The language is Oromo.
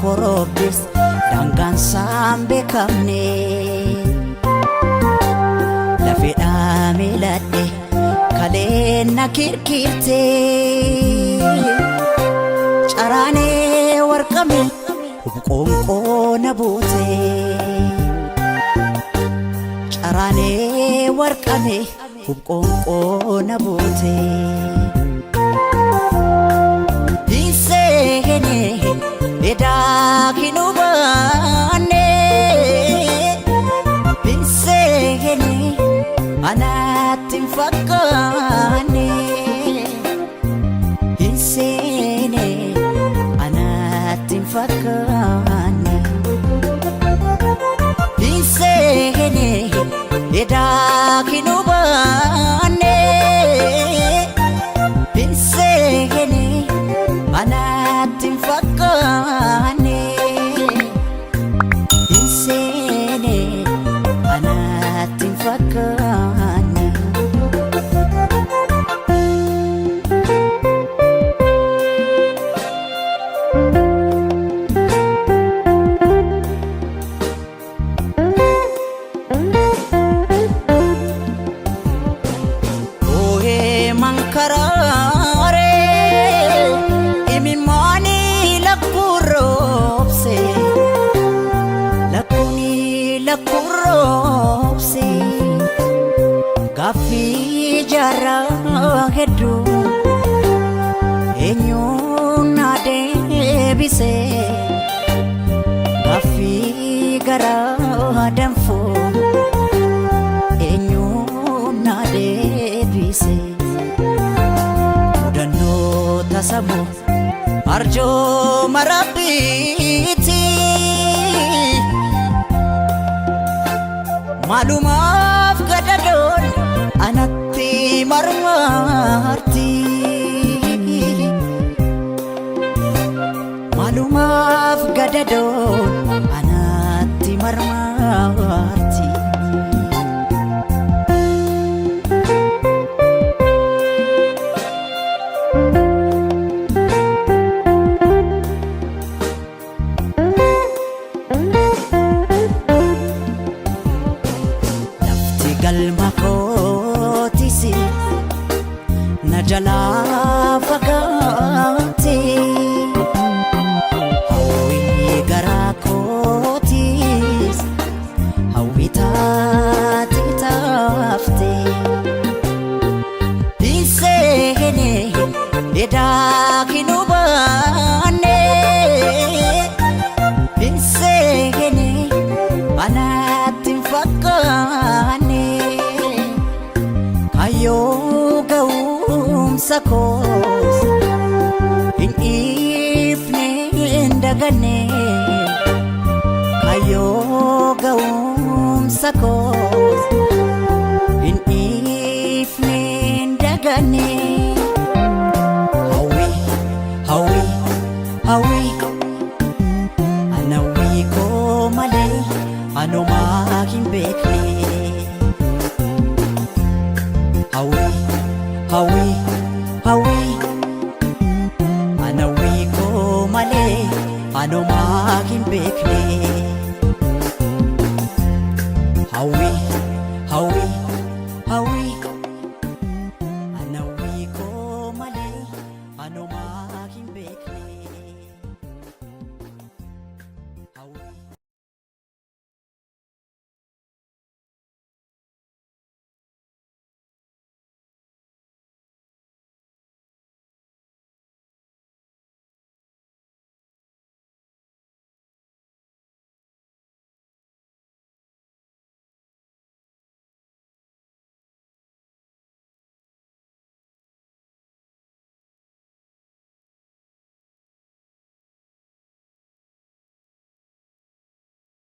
korobis dangaan sambe kamne lafedha milade kalena kirkirte carane warqame qonqo nabute carane warqame qonqo nabute isehene eda kinubane isehene anatin fakane isehene anatin fakane isehene eda kinubane isehene anatin fakane isehene anatin fakane karare imi mani lakuropse lakuni lakuropse gafi jara hedu enyu nade bise gafi gara damfo enyu nade bise tasamu arjo marabiti malumaf gadadon anatti marmarti malumaf gadadon anatti marmarti galma kotisi najala fakati hawi gara kotis hawi tafte isehene eda kinubane isehene anatin fakane kayo gaum sakos in ifne ndagane kayo gaum sakos in ifne ndagane hawi hawi anawi ko male anoma himbekne hawi hawi anawi ko male anoma himbekne